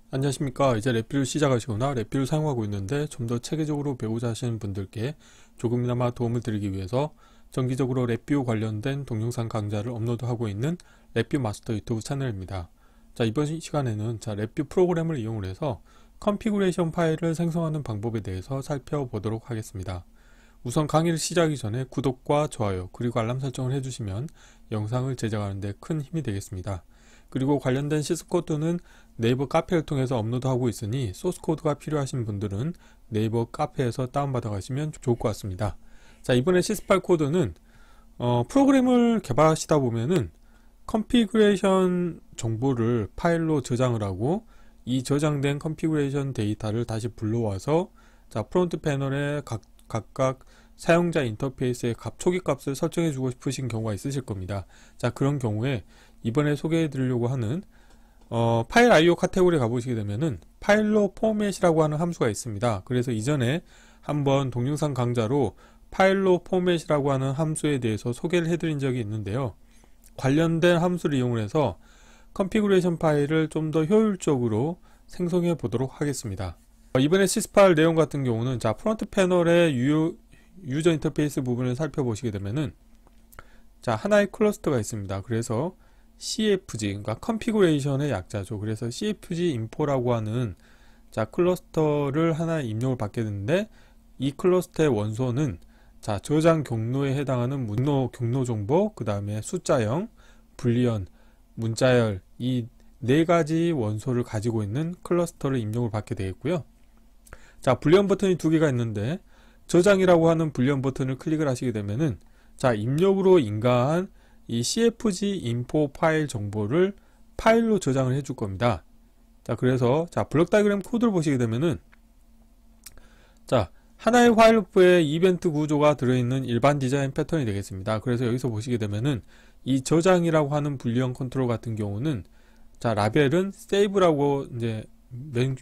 안녕하십니까. 이제 랩뷰를 시작하시거나 랩뷰를 사용하고 있는데 좀 더 체계적으로 배우자 하시는 분들께 조금이나마 도움을 드리기 위해서 정기적으로 랩뷰 관련된 동영상 강좌를 업로드하고 있는 랩뷰 마스터 유튜브 채널입니다. 자, 이번 시간에는 랩뷰 프로그램을 이용을 해서 컨피그레이션 파일을 생성하는 방법에 대해서 살펴보도록 하겠습니다. 우선 강의를 시작하기 전에 구독과 좋아요 그리고 알람 설정을 해주시면 영상을 제작하는 데 큰 힘이 되겠습니다. 그리고 관련된 시스코드는 네이버 카페를 통해서 업로드하고 있으니 소스코드가 필요하신 분들은 네이버 카페에서 다운받아 가시면 좋을 것 같습니다. 자, 이번에 시스8 코드는 프로그램을 개발하시다 보면은 컨피그레이션 정보를 파일로 저장을 하고 이 저장된 컨피그레이션 데이터를 다시 불러와서 프론트 패널에 각각 사용자 인터페이스의 초기 값을 설정해 주고 싶으신 경우가 있으실 겁니다. 자, 그런 경우에 이번에 소개해 드리려고 하는 파일 IO 카테고리에 가보시게 되면은 파일로 포맷이라고 하는 함수가 있습니다. 그래서 이전에 한번 동영상 강좌로 파일로 포맷이라고 하는 함수에 대해서 소개를 해드린 적이 있는데요. 관련된 함수를 이용해서 컨피그레이션 파일을 좀 더 효율적으로 생성해 보도록 하겠습니다. 이번에 시스8 내용 같은 경우는 프론트 패널의 유저 인터페이스 부분을 살펴보시게 되면은 하나의 클러스터가 있습니다. 그래서 CFG, 그러니까 컨피그레이션의 약자죠. 그래서 CFG 인포라고 하는 클러스터를 하나 입력을 받게 되는데, 이 클러스터의 원소는 저장 경로에 해당하는 경로 정보, 그 다음에 숫자형, 불리언, 문자열, 이 네 가지 원소를 가지고 있는 클러스터를 입력을 받게 되겠고요. 불리언 버튼이 두 개가 있는데, 저장이라고 하는 불리언 버튼을 클릭을 하시게 되면은 입력으로 인가한 이 CFG 인포 파일 정보를 파일로 저장을 해줄 겁니다. 그래서 블록 다이그램 코드를 보시게 되면은 하나의 화일루프에 이벤트 구조가 들어있는 일반 디자인 패턴이 되겠습니다. 그래서 여기서 보시게 되면은 이 저장이라고 하는 불리언 컨트롤 같은 경우는 라벨은 save라고 이제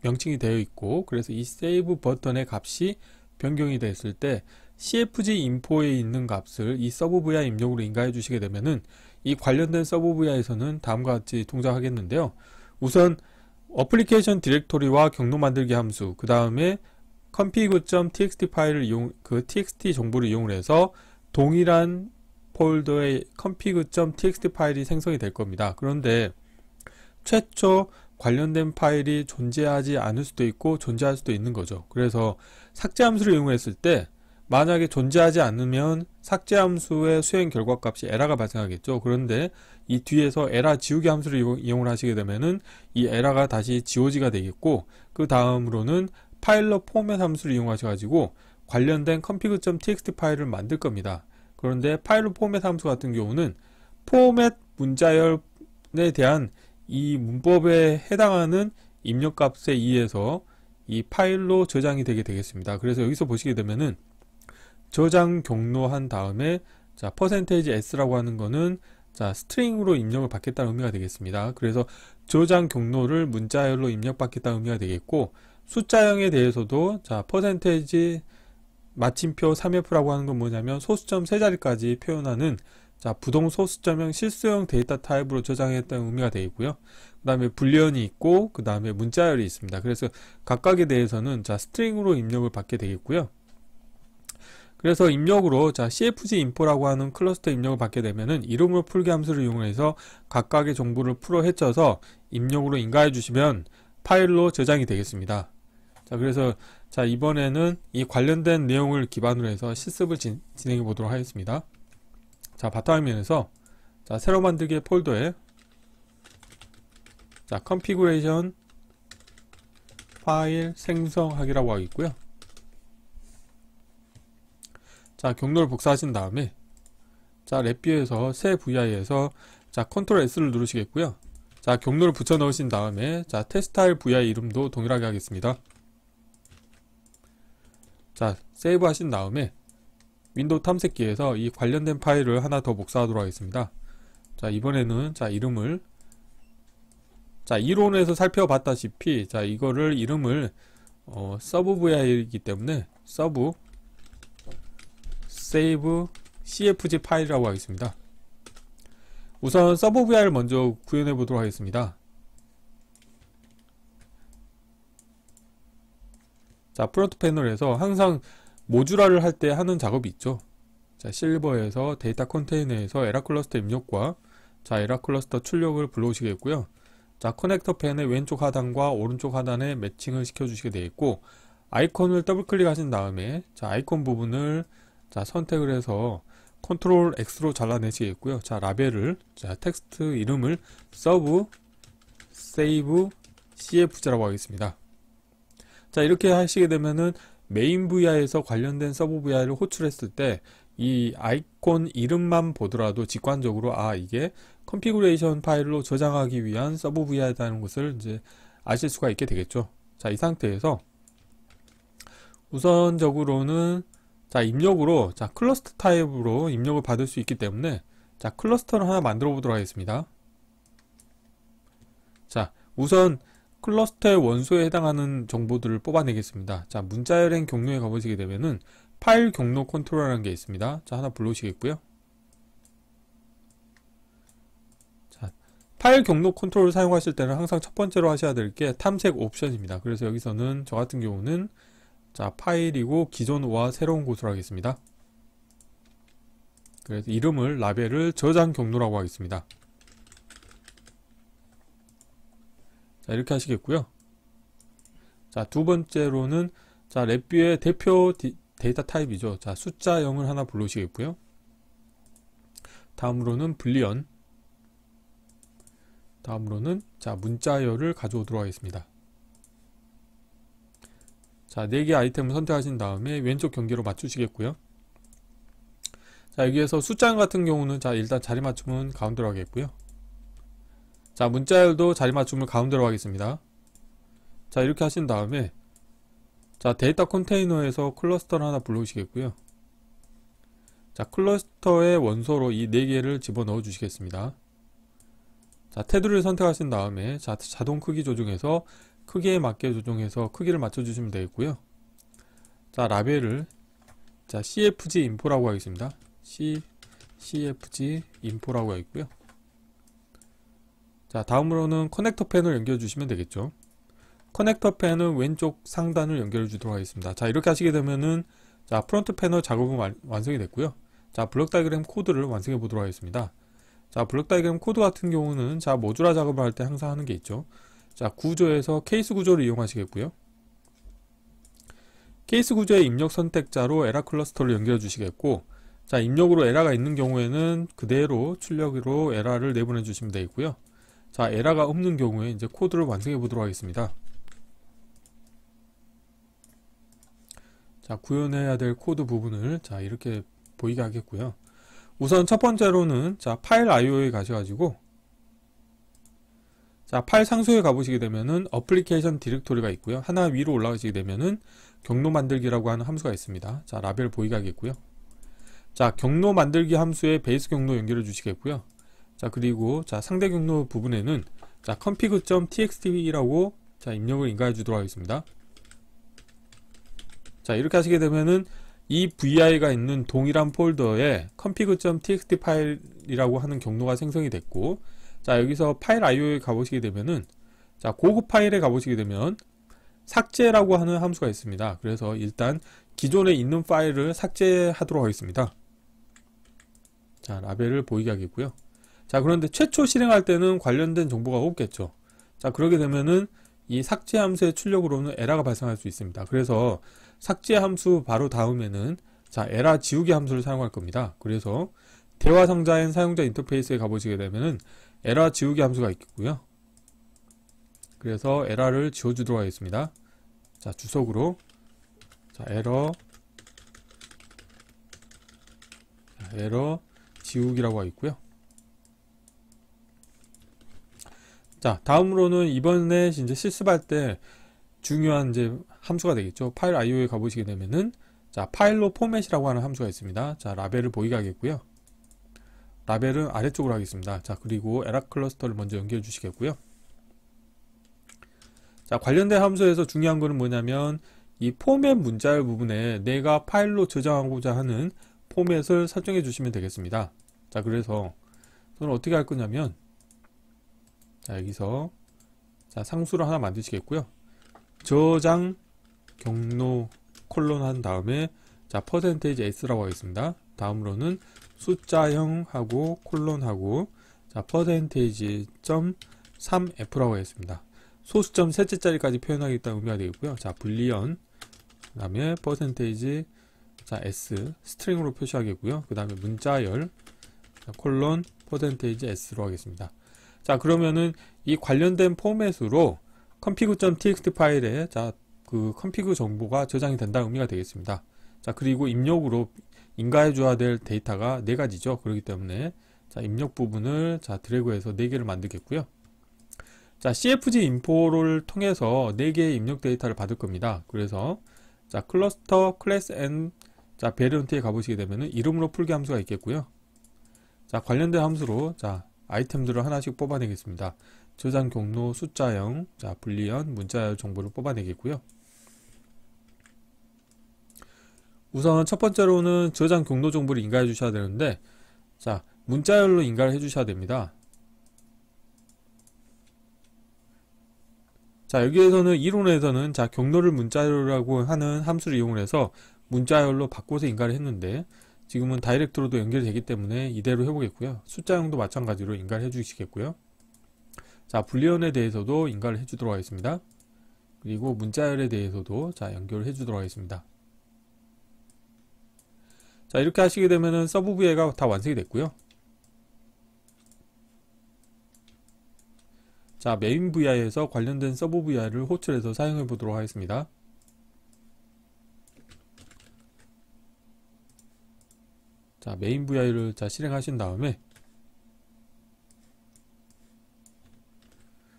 명칭이 되어 있고, 그래서 이 save 버튼의 값이 변경이 됐을 때 CFG 인포에 있는 값을 이 서브 vi 입력으로 인가해 주시게 되면은 이 관련된 서브 vi에서는 다음과 같이 동작하겠는데요. 우선 어플리케이션 디렉토리와 경로 만들기 함수, 그 다음에 config.txt 파일을 txt 정보를 이용을 해서 동일한 폴더의 config.txt 파일이 생성이 될 겁니다. 그런데 최초 관련된 파일이 존재하지 않을 수도 있고 존재할 수도 있는 거죠. 그래서 삭제 함수를 이용했을 때 만약에 존재하지 않으면 삭제 함수의 수행 결과값이 에러가 발생하겠죠. 그런데 이 뒤에서 에러 지우기 함수를 이용을 하시게 되면은 이 에러가 다시 지워지가 되겠고, 그 다음으로는 파일러 포맷 함수를 이용하셔 가지고 관련된 config.txt 파일을 만들 겁니다. 그런데 파일러 포맷 함수 같은 경우는 포맷 문자열에 대한 이 문법에 해당하는 입력값에 의해서 이 파일로 저장이 되게 되겠습니다. 그래서 여기서 보시게 되면은 저장 경로 한 다음에 %s라고 하는 거는 스트링으로 입력을 받겠다는 의미가 되겠습니다. 그래서 저장 경로를 문자열로 입력받겠다는 의미가 되겠고, 숫자형에 대해서도 퍼센테이지 마침표 3F라고 하는 건 뭐냐면 소수점 세 자리까지 표현하는 부동 소수점형 실수형 데이터 타입으로 저장했다는 의미가 되겠고요. 그 다음에 불리언이 있고, 그 다음에 문자열이 있습니다. 그래서 각각에 대해서는 스트링으로 입력을 받게 되겠고요. 그래서 입력으로 CFG 인포라고 하는 클러스터 입력을 받게 되면은 이름으로 풀기 함수를 이용해서 각각의 정보를 풀어 헤쳐서 입력으로 인가해 주시면 파일로 저장이 되겠습니다. 그래서 이번에는 이 관련된 내용을 기반으로 해서 실습을 진행해 보도록 하겠습니다. 바탕화면에서 새로 만들기 폴더에 컨피그레이션 파일 생성하기라고 하겠고요. 경로를 복사하신 다음에 랩뷰에서 새 vi에서 컨트롤 S를 누르시겠고요. 경로를 붙여 넣으신 다음에 테스트할 vi 이름도 동일하게 하겠습니다. 세이브 하신 다음에 윈도우 탐색기에서 이 관련된 파일을 하나 더 복사하도록 하겠습니다. 이번에는 이름을 이론에서 살펴봤다시피 이거를 이름을 서브 vi이기 때문에 서브 save cfg 파일이라고 하겠습니다. 우선 서브 vi를 먼저 구현해 보도록 하겠습니다. 자, 프론트 패널에서 항상 모듈화를 할 때 하는 작업이 있죠. 자, 실버에서 데이터 컨테이너에서 에라 클러스터 입력과 자, 에라 클러스터 출력을 불러오시겠고요. 자, 커넥터 펜의 왼쪽 하단과 오른쪽 하단에 매칭을 시켜주시게 되어 있고, 아이콘을 더블 클릭하신 다음에 자, 아이콘 부분을 자, 선택을 해서 컨트롤 X로 잘라내시겠고요. 자, 라벨을 자, 텍스트 이름을 서브 세이브 CFG라고 하겠습니다. 자, 이렇게 하시게 되면은 메인 VI에서 관련된 서브 VI를 호출했을 때 이 아이콘 이름만 보더라도 직관적으로 아, 이게 컨피그레이션 파일로 저장하기 위한 서브 VI다는 것을 이제 아실 수가 있게 되겠죠. 자, 이 상태에서 우선적으로는 자, 입력으로 자, 클러스터 타입으로 입력을 받을 수 있기 때문에 자, 클러스터를 하나 만들어 보도록 하겠습니다. 자, 우선 클러스터의 원소에 해당하는 정보들을 뽑아내겠습니다. 자, 문자열행 경로에 가보시게 되면은 파일 경로 컨트롤이라는 게 있습니다. 자, 하나 불러오시겠고요. 자, 파일 경로 컨트롤을 사용하실 때는 항상 첫 번째로 하셔야 될 게 탐색 옵션입니다. 그래서 여기서는 저 같은 경우는 자, 파일이고 기존과 새로운 곳으로 하겠습니다. 그래서 이름을 라벨을 저장 경로라고 하겠습니다. 자, 이렇게 하시겠고요. 자, 두 번째로는 자, 랩뷰의 대표 데이터 타입이죠. 자, 숫자 0을 하나 불러오시겠고요. 다음으로는 불리언, 다음으로는 자, 문자열을 가져오도록 하겠습니다. 자, 4개 아이템을 선택하신 다음에 왼쪽 경계로 맞추시겠고요. 자, 여기에서 숫자 같은 경우는 자, 일단 자리 맞춤은 가운데로 하겠고요. 자, 문자열도 자리 맞춤을 가운데로 하겠습니다. 자, 이렇게 하신 다음에 자, 데이터 컨테이너에서 클러스터를 하나 불러오시겠고요. 자, 클러스터의 원소로 이 4개를 집어넣어 주시겠습니다. 자, 테두리를 선택하신 다음에 자, 자동 크기 조정해서 크기에 맞게 조정해서 크기를 맞춰주시면 되겠고요. 자, 라벨을 자, CFG 인포라고 하겠습니다. CFG 인포라고 하겠고요. 자, 다음으로는 커넥터 펜을 연결해 주시면 되겠죠. 커넥터 펜은 왼쪽 상단을 연결해 주도록 하겠습니다. 자, 이렇게 하시게 되면은 자, 프론트 패널 작업은 완성이 됐고요. 자, 블록 다이그램 코드를 완성해 보도록 하겠습니다. 자, 블록 다이그램 코드 같은 경우는 자, 모듈화 작업을 할 때 항상 하는 게 있죠. 자, 구조에서 케이스 구조를 이용하시겠고요. 케이스 구조의 입력 선택자로 에라 클러스터를 연결해 주시겠고, 자, 입력으로 에러가 있는 경우에는 그대로 출력으로 에러를 내보내 주시면 되겠고요. 자, 에러가 없는 경우에 이제 코드를 완성해 보도록 하겠습니다. 자, 구현해야 될 코드 부분을 자, 이렇게 보이게 하겠고요. 우선 첫 번째로는 자, 파일 IO에 가셔가지고 자, 파일 상수에 가보시게 되면은 어플리케이션 디렉토리가 있고요. 하나 위로 올라가시게 되면은 경로 만들기라고 하는 함수가 있습니다. 자, 라벨 보이게 하겠고요. 자, 경로 만들기 함수에 베이스 경로 연결해 주시겠고요. 자, 그리고 자, 상대 경로 부분에는 자, config.txt라고 자, 입력을 인가해 주도록 하겠습니다. 자, 이렇게 하시게 되면은 이 VI가 있는 동일한 폴더에 config.txt 파일이라고 하는 경로가 생성이 됐고, 자, 여기서 파일 IO에 가보시게 되면은 자, 고급 파일에 가보시게 되면 삭제라고 하는 함수가 있습니다. 그래서 일단 기존에 있는 파일을 삭제하도록 하겠습니다. 자, 라벨을 보이게 하겠고요. 자, 그런데 최초 실행할 때는 관련된 정보가 없겠죠. 자, 그러게 되면은 이 삭제 함수의 출력으로는 에러가 발생할 수 있습니다. 그래서 삭제 함수 바로 다음에는 자, 에러 지우기 함수를 사용할 겁니다. 그래서 대화 상자인 사용자 인터페이스에 가보시게 되면은 에러 지우기 함수가 있고요. 그래서 에러를 지워주도록 하겠습니다. 자, 주석으로 자, 에러 지우기라고 하고 있고요. 자, 다음으로는 이번에 이제 실습할 때 중요한 이제 함수가 되겠죠. 파일 IO에 가보시게 되면은 자, 파일로 포맷이라고 하는 함수가 있습니다. 자, 라벨을 보이게 하겠고요. 라벨은 아래쪽으로 하겠습니다. 자, 그리고 에라 클러스터를 먼저 연결해 주시겠고요. 자, 관련된 함수에서 중요한 거는 뭐냐면 이 포맷 문자열 부분에 내가 파일로 저장하고자 하는 포맷을 설정해 주시면 되겠습니다. 자, 그래서 저는 어떻게 할 거냐면 자, 여기서 자, 상수를 하나 만드시겠고요. 저장 경로 콜론 한 다음에 자 퍼센테이지 s라고 하겠습니다. 다음으로는 숫자형하고 콜론하고 자 퍼센테이지 점 3f라고 하겠습니다. 소수점 셋째 자리까지 표현하겠다는 의미가 되겠고요. 자 불리언 그 다음에 퍼센테이지 자 s 스트링으로 표시하겠고요. 그 다음에 문자열 자, 콜론 퍼센테이지 s로 하겠습니다. 자 그러면은 이 관련된 포맷으로 config.txt 파일에 자 그 config 정보가 저장이 된다는 의미가 되겠습니다. 자 그리고 입력으로 인가해 줘야 될 데이터가 4가지죠. 그렇기 때문에 자 입력 부분을 자 드래그해서 4개를 만들겠고요. 자 cfg 인포를 통해서 4개의 입력 데이터를 받을 겁니다. 그래서 자 클러스터 클래스 n 자 베리언트에 가보시게 되면은 이름으로 풀기 함수가 있겠고요. 자 관련된 함수로 자 아이템들을 하나씩 뽑아내겠습니다. 저장 경로 숫자형 자 불리언 문자열 정보를 뽑아내겠고요. 우선 첫 번째로는 저장 경로 정보를 인가해 주셔야 되는데 자 문자열로 인가를 해 주셔야 됩니다. 자 여기에서는 이론에서는 자 경로를 문자열이라고 하는 함수를 이용해서 문자열로 바꿔서 인가를 했는데 지금은 다이렉트로도 연결되기 때문에 이대로 해보겠고요. 숫자형도 마찬가지로 인가를 해주시겠고요. 자 불리언에 대해서도 인가를 해주도록 하겠습니다. 그리고 문자열에 대해서도 자 연결을 해주도록 하겠습니다. 자 이렇게 하시게 되면은 서브 VI가 다 완성이 됐고요. 자 메인 VI에서 관련된 서브 VI를 호출해서 사용해 보도록 하겠습니다. 자 메인 VI를 자 실행하신 다음에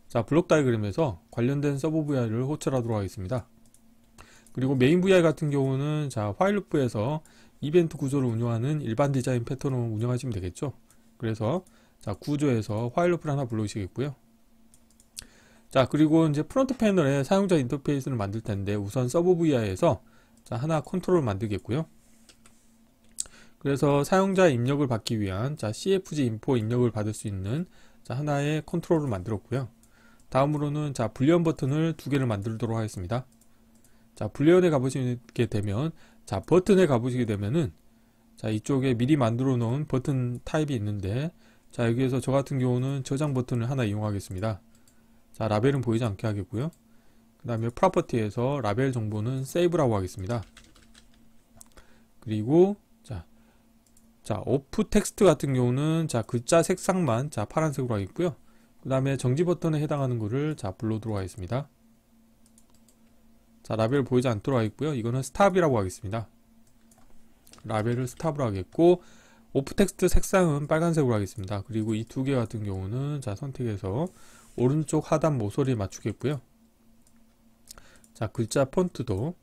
자 블록 다이그램에서 관련된 서브 VI를 호출하도록 하겠습니다. 그리고 메인 VI 같은 경우는 자 화일 루프에서 이벤트 구조를 운영하는 일반 디자인 패턴을 운영하시면 되겠죠. 그래서 자 구조에서 화일 루프를 하나 불러주시겠고요. 자 그리고 이제 프론트 패널에 사용자 인터페이스를 만들 텐데 우선 서브 VI에서 자 하나 컨트롤을 만들겠고요. 그래서 사용자 입력을 받기 위한 자 cfg 인포 입력을 받을 수 있는 자 하나의 컨트롤을 만들었고요. 다음으로는 자 불리언 버튼을 2개를 만들도록 하겠습니다. 자 불리언에 가보시게 되면 자 버튼에 가보시게 되면은 자 이쪽에 미리 만들어 놓은 버튼 타입이 있는데 자 여기에서 저 같은 경우는 저장 버튼을 하나 이용하겠습니다. 자 라벨은 보이지 않게 하겠고요. 그 다음에 프로퍼티에서 라벨 정보는 세이브라고 하겠습니다. 그리고 자 오프 텍스트 같은 경우는 자 글자 색상만 자 파란색으로 하겠고요. 그 다음에 정지 버튼에 해당하는 거를 자 불러도록 하겠습니다. 자 라벨 보이지 않도록 하겠고요. 이거는 스탑이라고 하겠습니다. 라벨을 스탑으로 하겠고 오프 텍스트 색상은 빨간색으로 하겠습니다. 그리고 이 2개 같은 경우는 자 선택해서 오른쪽 하단 모서리에 맞추겠고요. 자 글자 폰트도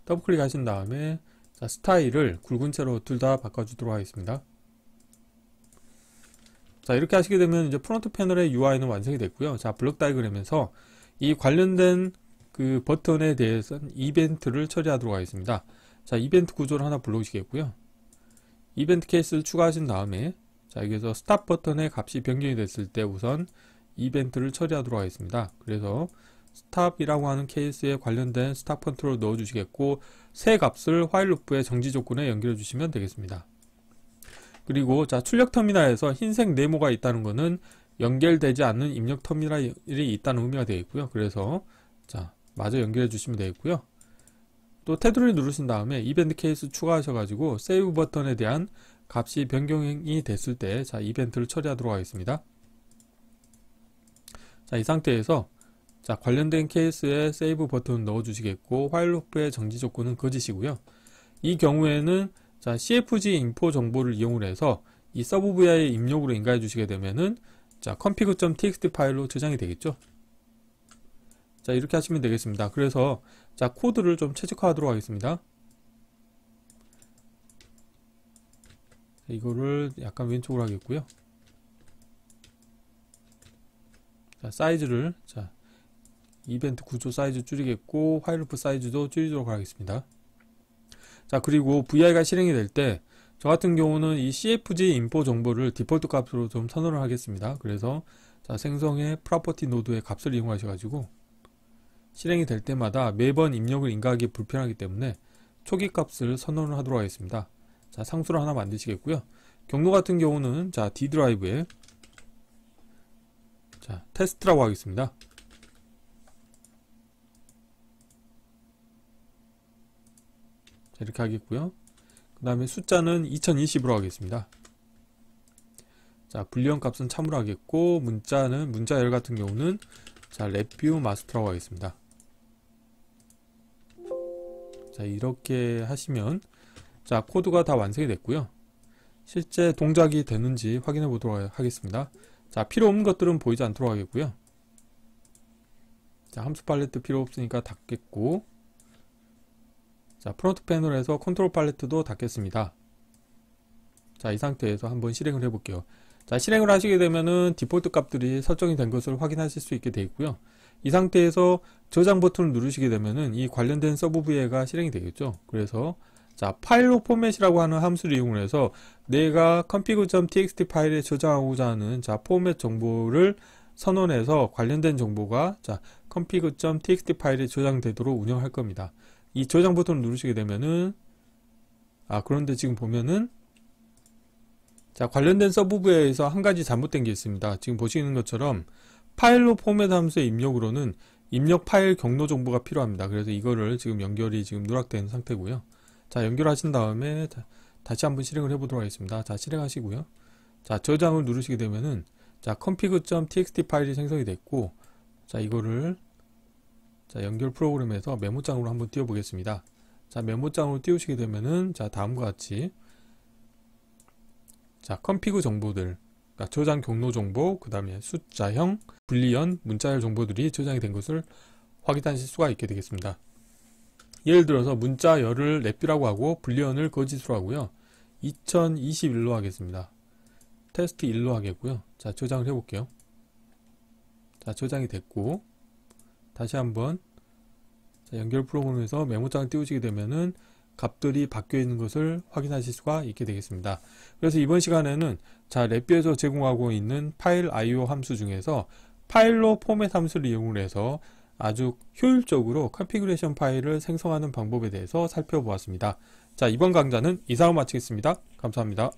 더블 클릭하신 다음에 자 스타일을 굵은 채로 둘 다 바꿔주도록 하겠습니다. 자 이렇게 하시게 되면 이제 프론트 패널의 UI는 완성이 됐고요. 자 블록 다이그램에서 이 관련된 그 버튼에 대해서는 이벤트를 처리하도록 하겠습니다. 자 이벤트 구조를 하나 불러주시겠고요. 이벤트 케이스를 추가하신 다음에 자 여기서 스탑 버튼의 값이 변경이 됐을 때 우선 이벤트를 처리하도록 하겠습니다. 그래서 스탑이라고 하는 케이스에 관련된 스탑 컨트롤을 넣어 주시겠고 새 값을 화일 루프의 정지 조건에 연결해 주시면 되겠습니다. 그리고 자 출력 터미널에서 흰색 네모가 있다는 것은 연결되지 않는 입력 터미널이 있다는 의미가 되겠고요. 그래서 자 마저 연결해 주시면 되겠고요. 또 테두리를 누르신 다음에 이벤트 케이스 추가하셔가지고 세이브 버튼에 대한 값이 변경이 됐을 때 자 이벤트를 처리하도록 하겠습니다. 자 이 상태에서 자 관련된 케이스에 세이브 버튼을 넣어 주시겠고 화일 루프의 정지 조건은 거짓이고요. 이 경우에는 자 cfg 인포 정보를 이용을 해서 이 서브 vi 입력으로 인가해 주시게 되면은 자 config.txt 파일로 저장이 되겠죠. 자 이렇게 하시면 되겠습니다. 그래서 자 코드를 좀 최적화하도록 하겠습니다. 이거를 약간 왼쪽으로 하겠고요. 자 사이즈를 자 이벤트 구조 사이즈 줄이겠고 화일 루프 사이즈도 줄이도록 하겠습니다. 자 그리고 VI가 실행이 될 때 저 같은 경우는 이 cfg 인포 정보를 디폴트 값으로 좀 선언을 하겠습니다. 그래서 자 생성의 프로퍼티 노드의 값을 이용하셔 가지고 실행이 될 때마다 매번 입력을 인가하기 불편하기 때문에 초기 값을 선언을 하도록 하겠습니다. 자, 상수를 하나 만드시겠고요. 경로 같은 경우는 자, D 드라이브에 자, 테스트라고 하겠습니다. 자, 이렇게 하겠고요. 그 다음에 숫자는 2020으로 하겠습니다. 자, 불리언 값은 참으로 하겠고, 문자열 같은 경우는 자, 렛뷰 마스터라고 하겠습니다. 자, 이렇게 하시면 자, 코드가 다 완성이 됐고요. 실제 동작이 되는지 확인해 보도록 하겠습니다. 자, 필요 없는 것들은 보이지 않도록 하겠고요. 자, 함수 팔레트 필요 없으니까 닫겠고, 자, 프론트 패널에서 컨트롤 팔레트도 닫겠습니다. 자, 이 상태에서 한번 실행을 해 볼게요. 자, 실행을 하시게 되면은 디폴트 값들이 설정이 된 것을 확인하실 수 있게 되어 있고요. 이 상태에서 저장 버튼을 누르시게 되면은 이 관련된 서브뷰가 실행이 되겠죠. 그래서 자, 파일로 포맷이라고 하는 함수를 이용해서 내가 config.txt 파일에 저장하고자 하는 자, 포맷 정보를 선언해서 관련된 정보가 자, config.txt 파일에 저장되도록 운영할 겁니다. 이 저장 버튼을 누르시게 되면은 그런데 지금 보면은 자, 관련된 서브뷰에서 한 가지 잘못된 게 있습니다. 지금 보시는 것처럼 파일로 포맷 함수의 입력으로는 입력 파일 경로 정보가 필요합니다. 그래서 이거를 지금 연결이 지금 누락된 상태고요. 자, 연결하신 다음에 다시 한번 실행을 해보도록 하겠습니다. 자, 실행하시고요. 자, 저장을 누르시게 되면은 자, config.txt 파일이 생성이 됐고, 자, 이거를 자, 연결 프로그램에서 메모장으로 한번 띄워보겠습니다. 자, 메모장으로 띄우시게 되면은 자, 다음과 같이 자, config 정보들, 그러니까 저장 경로 정보, 그 다음에 숫자형, 불리언, 문자열 정보들이 저장이 된 것을 확인하실 수가 있게 되겠습니다. 예를 들어서 문자열을 렛뷰라고 하고 불리언을 거짓으로 하고요. 2021로 하겠습니다. 테스트 1로 하겠고요. 자, 저장을 해볼게요. 자, 저장이 됐고, 다시 한번 자, 연결 프로그램에서 메모장을 띄우시게 되면은 값들이 바뀌어 있는 것을 확인하실 수가 있게 되겠습니다. 그래서 이번 시간에는 자, 렛뷰에서 제공하고 있는 파일 IO 함수 중에서 파일로 포맷 함수를 이용해서 아주 효율적으로 컨피그레이션 파일을 생성하는 방법에 대해서 살펴보았습니다. 자, 이번 강좌는 이상으로 마치겠습니다. 감사합니다.